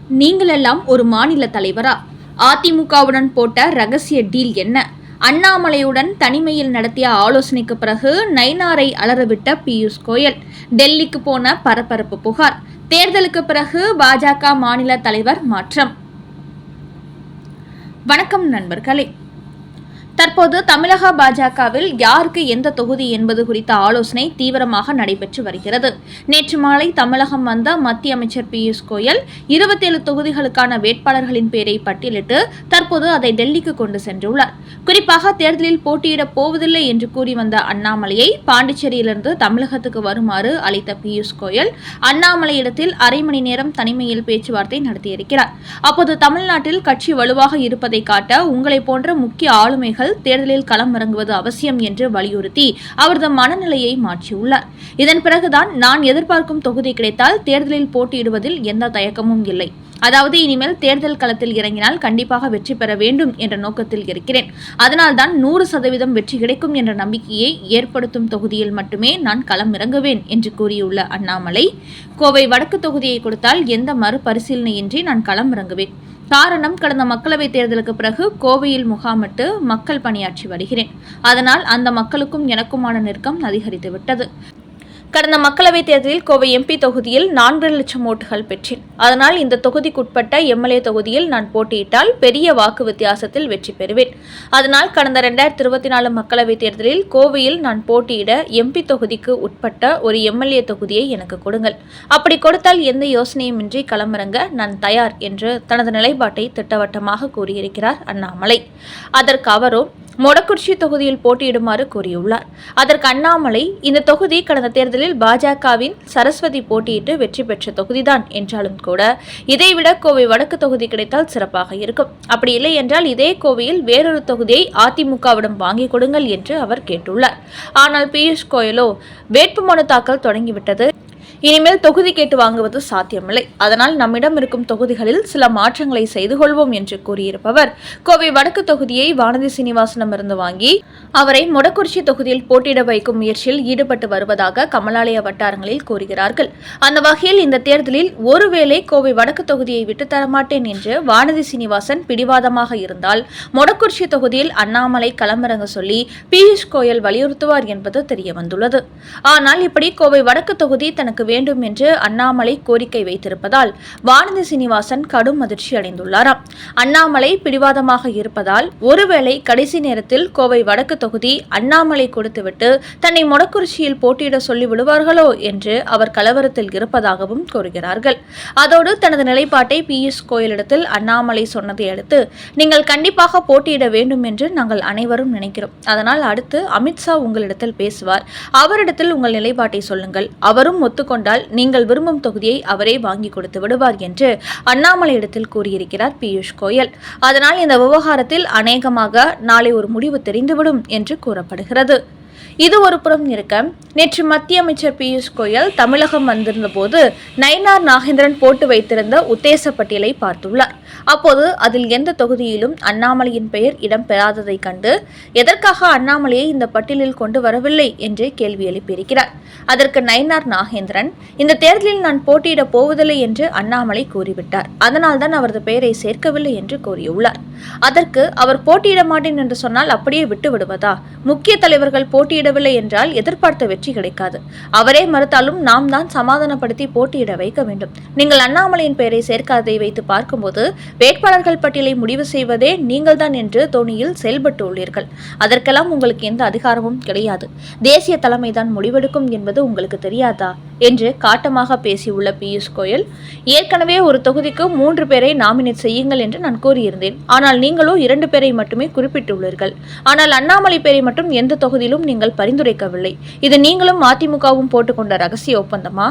நீங்களெல்லாம் ஒரு மாநில தலைவரா? அதிமுகவுடன் போட்ட ரகசிய டீல் என்ன? அண்ணாமலையுடன் தனிமையில் நடத்திய ஆலோசனைக்கு பிறகு நைனாரை அலறவிட்ட பியூஷ் கோயல். டெல்லிக்கு போன பரபரப்பு புகார். தேர்தலுக்கு பிறகு பாஜக மாநில தலைவர் மாற்றம். வணக்கம் நண்பர்களே. தற்போது தமிழக பாஜகவில் யாருக்கு எந்த தொகுதி என்பது குறித்த ஆலோசனை தீவிரமாக நடைபெற்று வருகிறது. நேற்று மாலை தமிழகம் வந்த மத்திய அமைச்சர் பியூஷ் கோயல் 27 தொகுதிகளுக்கான வேட்பாளர்களின் பெயரை பட்டியலிட்டு தற்போது அதை டெல்லிக்கு கொண்டு சென்றுள்ளார். குறிப்பாக தேர்தலில் போட்டியிடப் போவதில்லை என்று கூறி வந்த அண்ணாமலையை பாண்டிச்சேரியிலிருந்து தமிழகத்துக்கு வருமாறு அழைத்த பியூஷ் கோயல் அண்ணாமலையிடத்தில் அரை மணி நேரம் தனிமையில் பேச்சுவார்த்தை நடத்தியிருக்கிறார். அப்போது தமிழ்நாட்டில் கட்சி வலுவாக இருப்பதை காட்ட உங்களை போன்ற முக்கிய ஆளுமைகள் தேர்தலில் களம் இறங்குவது அவசியம் என்று வலியுறுத்தி அவரது மனநிலையை மாற்றியுள்ளார். இதன் பிறகுதான் நான் எதிர்பார்க்கும் தொகுதி கிடைத்தால் தேர்தலில் போட்டியிடுவதில் எந்த தயக்கமும் இல்லை. அதாவது இனிமேல் தேர்தல் களத்தில் இறங்கினால் கண்டிப்பாக வெற்றி பெற வேண்டும் என்ற நோக்கத்தில் இருக்கிறேன். அதனால்தான் 100% வெற்றி கிடைக்கும் என்ற நம்பிக்கையை ஏற்படுத்தும் தொகுதியில் மட்டுமே நான் களம் இறங்குவேன் என்று கூறியுள்ள அண்ணாமலை, கோவை வடக்கு தொகுதியை கொடுத்தால் எந்த மறுபரிசீலனையின்றி நான் களம் இறங்குவேன். காரணம், கடந்த மக்களவைத் தேர்தலுக்கு பிறகு கோவையில் முகாமிட்டு மக்கள் பணியாற்றி வருகிறேன். அதனால் அந்த மக்களுக்கும் எனக்குமான நெருக்கம் அதிகரித்துவிட்டது. கடந்த மக்களவைத் தேர்தலில் கோவை எம்பி தொகுதியில் 4 லட்சம் ஓட்டுகள் பெற்றேன். அதனால் இந்த தொகுதிக்குட்பட்ட எம்எல்ஏ தொகுதியில் நான் போட்டியிட்டால் பெரிய வாக்கு வித்தியாசத்தில் வெற்றி பெறுவேன். அதனால் கடந்த 2024 மக்களவைத் தேர்தலில் கோவையில் நான் போட்டியிட எம்பி தொகுதிக்கு உட்பட்ட ஒரு எம்எல்ஏ தொகுதியை எனக்கு கொடுங்கள். அப்படி கொடுத்தால் எந்த யோசனையுமின்றி களமிறங்க நான் தயார் என்று தனது நிலைப்பாட்டை திட்டவட்டமாக கூறியிருக்கிறார் அண்ணாமலை. அதற்கு அவரோ மொடக்குறிச்சி தொகுதியில் போட்டியிடுமாறு கூறியுள்ளார். அதற்கு அண்ணாமலை, இந்த தொகுதி கடந்த தேர்தலில் பாஜகவின் சரஸ்வதி போட்டியிட்டு வெற்றி பெற்ற தொகுதிதான் என்றாலும் கூட இதைவிட கோவை வடக்கு தொகுதி கிடைத்தால் சிறப்பாக இருக்கும். அப்படி இல்லை என்றால் இதே கோவையில் வேறொரு தொகுதியை அதிமுகவிடம் வாங்கிக் கொடுங்கள் என்று அவர் கேட்டுள்ளார். ஆனால் பியூஷ் கோயலோ வேட்புமனு தாக்கல் தொடங்கிவிட்டது, இனிமேல் தொகுதி கேட்டு வாங்குவது சாத்தியமில்லை, அதனால் நம்மிடம் இருக்கும் தொகுதிகளில் சில மாற்றங்களை செய்து கொள்வோம் என்று கூறியிருப்பவர் கோவை வடக்கு தொகுதியை வானதி சீனிவாசனிடமிருந்து வாங்கி அவரை மொடக்குறிச்சி தொகுதியில் போட்டியிட வைக்கும் முயற்சியில் ஈடுபட்டு வருவதாக கமலாலய வட்டாரங்களில் கூறுகிறார்கள். அந்த வகையில் இந்த தேர்தலில் ஒருவேளை கோவை வடக்கு தொகுதியை விட்டுத்தரமாட்டேன் என்று வானதி சீனிவாசன் பிடிவாதமாக இருந்தால் மொடக்குறிச்சி தொகுதியில் அண்ணாமலை களமிறங்க சொல்லி பியூஷ் கோயல் வலியுறுத்துவார் என்பது தெரியவந்துள்ளது. ஆனால் இப்படி கோவை வடக்கு தொகுதி தனக்கு வேண்டும் என்று அண்ணாமலை கோரிக்கை வைத்திருப்பதால் வானதி சீனிவாசன் கடும் அதிர்ச்சி அடைந்துள்ளாராம். அண்ணாமலை பிடிவாதமாக இருப்பதால் ஒருவேளை கடைசி நேரத்தில் கோவை வடக்கு தொகுதி அண்ணாமலை கொடுத்துவிட்டு தன்னை மொடக்குறிச்சியில் போட்டியிட சொல்லி விடுவார்களோ என்று அவர் கலவரத்தில் இருப்பதாகவும் கூறுகிறார்கள். அதோடு தனது நிலைப்பாட்டை பியூஷ் கோயலிடத்தில் அண்ணாமலை சொன்னதை அடுத்து, நீங்கள் கண்டிப்பாக போட்டியிட வேண்டும் என்று நாங்கள் அனைவரும் நினைக்கிறோம். அதனால் அடுத்து அமித்ஷா உங்களிடத்தில் பேசுவார், அவரிடத்தில் உங்கள் நிலைப்பாட்டை சொல்லுங்கள், அவரும் ஒத்துக்கொண்டால் நீங்கள் விரும்பும் தொகுதியை அவரே வாங்கி கொடுத்து விடுவார் என்று அண்ணாமலையிடத்தில் கூறியிருக்கிறார் பியூஷ் கோயல். அதனால் இந்த விவகாரத்தில் அநேகமாக நாளை ஒரு முடிவு தெரிந்துவிடும் என்று கூறப்படுகிறது. இது ஒரு புறம் இருக்க, நேற்று மத்திய அமைச்சர் பியூஷ் கோயல் தமிழகம் வந்திருந்த போது நயினார் நாகேந்திரன் போட்டு வைத்திருந்த உத்தேச பட்டியலை பார்த்துள்ளார். அப்போது அதில் எந்த தொகுதியிலும் அண்ணாமலையின் பெயர் இடம்பெறாததை கண்டு எதற்காக அண்ணாமலையை இந்த பட்டியலில் கொண்டு வரவில்லை என்று கேள்வி எழுப்பியிருக்கிறார். அதற்கு நயினார் நாகேந்திரன், இந்த தேர்தலில் நான் போட்டியிடப் போவதில்லை என்று அண்ணாமலை கூறிவிட்டார், அதனால்தான் அவரது பெயரை சேர்க்கவில்லை என்று கூறியுள்ளார். அதற்கு அவர் போட்டியிட மாட்டேன் என்று சொன்னால் அப்படியே விட்டு விடுவதா? முக்கிய தலைவர்கள் போட்டியிடவில்லை என்றால் எதிர்பார்த்த வெற்றி கிடைக்காது. அவரே மறுத்தாலும் நாம் தான் சமாதானப்படுத்தி போட்டியிட வைக்க வேண்டும். நீங்கள் அண்ணாமலையின் பெயரை சேர்க்காததை வைத்து பார்க்கும்போது வேட்பாளர்கள் பட்டியலை முடிவு செய்வதே நீங்கள்தான் என்று தோணியில் செயல்பட்டு உள்ளீர்கள். அதற்கெல்லாம் உங்களுக்கு எந்த அதிகாரமும் கிடையாது. தேசிய தலைமைதான் முடிவெடுக்கும் என்பது உங்களுக்கு தெரியாதா என்று காட்டமாக பேசியுள்ள பியூஷ் கோயல், ஏற்கனவே ஒரு தொகுதிக்கு 3 பேரை நாமினேட் செய்யுங்கள் என்று நான் கூறியிருந்தேன். ஆனால் நீங்களோ 2 பேரை மட்டுமே குறிப்பிட்டுள்ளீர்கள். ஆனால் அண்ணாமலை பெயரை மட்டும் எந்த தொகுதியிலும் நீங்கள் பரிந்துரைக்கவில்லை. இது நீங்களும் அதிமுகவும் போட்டுக்கொண்ட ரகசிய ஒப்பந்தமா?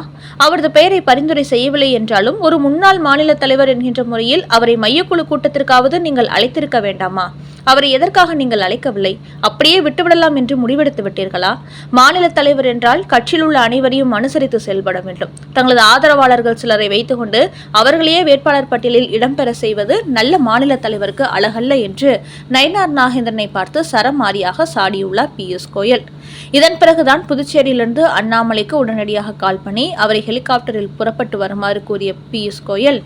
அவரது பெயரை பரிந்துரை செய்யவில்லை என்றாலும் ஒரு முன்னாள் மாநில தலைவர் என்கின்ற முறையில் அவரை மையக்குழு கூட்டத்திற்காவது நீங்கள் அழைத்திருக்க வேண்டாமா? அவரை எதற்காக நீங்கள் அழைக்கவில்லை? அப்படியே விட்டுவிடலாம் என்று முடிவெடுத்து விட்டீர்களா? மாநில தலைவர் என்றால் கட்சியில் உள்ள அனைவரையும் அனுசரித்து செயல்பட வேண்டும். தங்களது ஆதரவாளர்கள் சிலரை வைத்துக்கொண்டு அவர்களையே வேட்பாளர் பட்டியலில் இடம்பெற செய்வது நல்ல மாநில தலைவருக்கு அழகல்ல என்று நயினார் நாகேந்திரனை பார்த்து சரமாரியாக சாடியுள்ளார் பியூஷ் கோயல். இதன் பிறகுதான் புதுச்சேரியிலிருந்து அண்ணாமலைக்கு உடனடியாக கால் பண்ணி அவரை ஹெலிகாப்டரில் புறப்பட்டு வருமாறு கூறிய பியூஷ் கோயல்,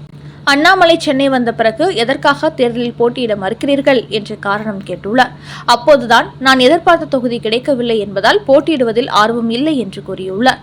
அண்ணாமலை சென்னை வந்த பிறகு எதற்காக தேர்தலில் போட்டியிட மறுக்கிறீர்கள் என்று காரணம் கேட்டுள்ளார். அப்போதுதான் நான் எதிர்பார்த்த தொகுதி கிடைக்கவில்லை என்பதால் போட்டியிடுவதில் ஆர்வம் இல்லை என்று கூறியுள்ளார்.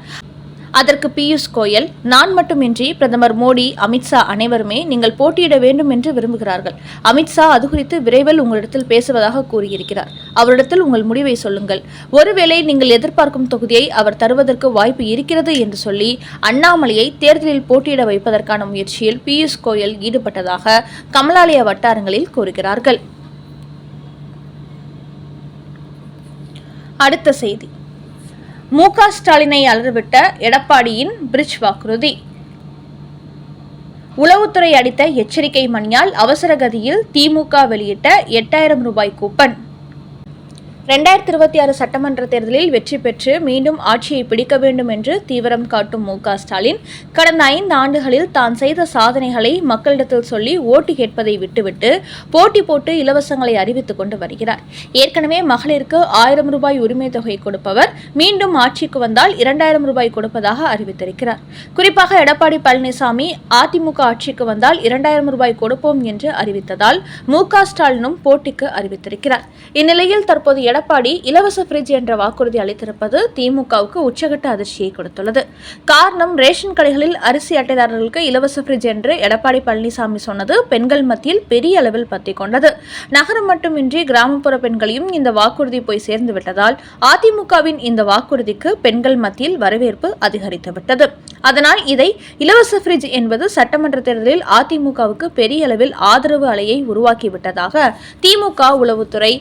அதற்கு பியூஷ் கோயல், நான் மட்டுமின்றி பிரதமர் மோடி, அமித்ஷா அனைவருமே நீங்கள் போட்டியிட வேண்டும் என்று விரும்புகிறார்கள். அமித்ஷா அது குறித்து விரைவில் உங்களிடத்தில் பேசுவதாக கூறியிருக்கிறார். அவரிடத்தில் உங்கள் முடிவை சொல்லுங்கள். ஒருவேளை நீங்கள் எதிர்பார்க்கும் தொகுதியை அவர் தருவதற்கு வாய்ப்பு இருக்கிறது என்று சொல்லி அண்ணாமலையை தேர்தலில் போட்டியிட வைப்பதற்கான முயற்சியில் பியூஷ் கோயல் ஈடுபட்டதாக கமலாலய வட்டாரங்களில் கூறுகிறார்கள். அடுத்த செய்தி, மு.க. ஸ்டாலினை அலறவிட்ட எடப்பாடியின் பிரிட்ஜ் வாக்குறுதி. உளவுத்துறை அளித்த எச்சரிக்கை மணியால் அவசர கதியில் திமுக வெளியிட்ட 8000 ரூபாய் கூப்பன். 2026 சட்டமன்ற தேர்தலில் வெற்றி பெற்று மீண்டும் ஆட்சியை பிடிக்க வேண்டும் என்று தீவிரம் காட்டும் மு.க. ஸ்டாலின் கடந்த 5 ஆண்டுகளில் தான் செய்த சாதனைகளை மக்களிடத்தில் சொல்லி ஓட்டு கேட்பதை விட்டுவிட்டு போட்டி போட்டு இலவசங்களை அறிவித்துக் கொண்டு வருகிறார். ஏற்கனவே மகளிருக்கு 1000 ரூபாய் உரிமை தொகை கொடுப்பவர் மீண்டும் ஆட்சிக்கு வந்தால் 2000 ரூபாய் கொடுப்பதாக அறிவித்திருக்கிறார். குறிப்பாக எடப்பாடி பழனிசாமி அதிமுக ஆட்சிக்கு வந்தால் 2000 ரூபாய் கொடுப்போம் என்று அறிவித்ததால் மு.க. ஸ்டாலினும் போட்டிக்கு அறிவித்திருக்கிறார். இந்நிலையில் தற்போது எடப்பாடி இலவச பிரிட்ஜ் என்ற வாக்குறுதி அளித்திருப்பது திமுகவுக்கு உச்சகட்ட அதிர்ச்சியை கொடுத்துள்ளது. காரணம், ரேஷன் கடைகளில் அரிசி அட்டைதாரர்களுக்கு இலவச பிரிட்ஜ் என்று எடப்பாடி பழனிசாமி சொன்னது பெண்கள் மத்தியில் பெரிய அளவில் பற்றிக் கொண்டது. நகரம் மட்டுமின்றி கிராமப்புற பெண்களையும் இந்த வாக்குறுதி போய் சேர்ந்து விட்டதால் அதிமுகவின் இந்த வாக்குறுதிக்கு பெண்கள் மத்தியில் வரவேற்பு அதிகரித்துவிட்டது. அதனால் இதை இலவச பிரிட்ஜ் என்பது சட்டமன்ற தேர்தலில் அதிமுகவுக்கு பெரிய அளவில் ஆதரவு அலையை உருவாக்கிவிட்டதாக திமுக உளவுத்துறை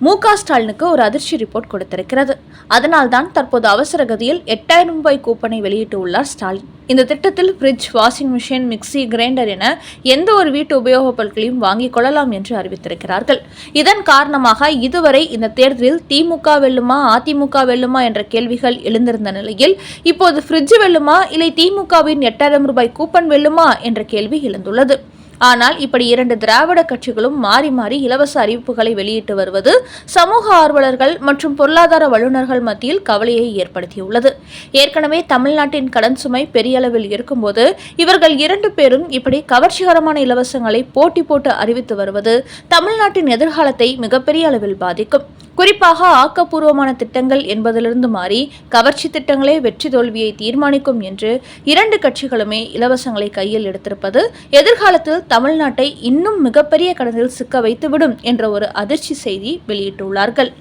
மு.க. ஸ்டாலினுக்கு ஒரு அதிர்ச்சி ரிப்போர்ட் கொடுத்திருக்கிறது. அதனால்தான் தற்போது அவசர கதியில் 8000 ரூபாய் கூப்பனை வெளியிட்டுள்ளார் ஸ்டாலின். இந்த திட்டத்தில் fridge, washing machine, mixie, grinder என எந்த ஒரு வீட்டு உபயோகப் பொருட்களையும் வாங்கிக் கொள்ளலாம் என்று அறிவித்திருக்கிறார்கள். இதன் காரணமாக இதுவரை இந்த தேர்தலில் திமுக வெல்லுமா, அதிமுக வெல்லுமா என்ற கேள்விகள் எழுந்திருந்த நிலையில் இப்போது ஃப்ரிட்ஜ் வெல்லுமா, இல்லை திமுகவின் 8000 ரூபாய் கூப்பன் வெல்லுமா என்ற கேள்வி எழுந்துள்ளது. ஆனால் இப்படி 2 திராவிட கட்சிகளும் மாறி மாறி இலவச அறிவிப்புகளை வெளியிட்டு வருவது சமூக ஆர்வலர்கள் மற்றும் பொருளாதார வல்லுநர்கள் மத்தியில் கவலையை ஏற்படுத்தியுள்ளது. ஏற்கனவே தமிழ்நாட்டின் கடன் சுமை பெரிய அளவில் இருக்கும்போது இவர்கள் 2 பேரும் இப்படி கவர்ச்சிகரமான இலவசங்களை போட்டி போட்டு அறிவித்து வருவது தமிழ்நாட்டின் எதிர்காலத்தை மிகப்பெரிய அளவில் பாதிக்கும். குறிப்பாக ஆக்கப்பூர்வமான திட்டங்கள் என்பதிலிருந்து மாறி கவர்ச்சி திட்டங்களே வெற்றி தோல்வியை தீர்மானிக்கும் என்று 2 கட்சிகளுமே இலவசங்களை கையில் எடுத்திருப்பது எதிர்காலத்தில் தமிழ்நாட்டை இன்னும் மிகப்பெரிய கடனில் சிக்க வைத்துவிடும் என்ற ஒரு அதிர்ச்சி செய்தி வெளியிட்டுள்ளார்கள்.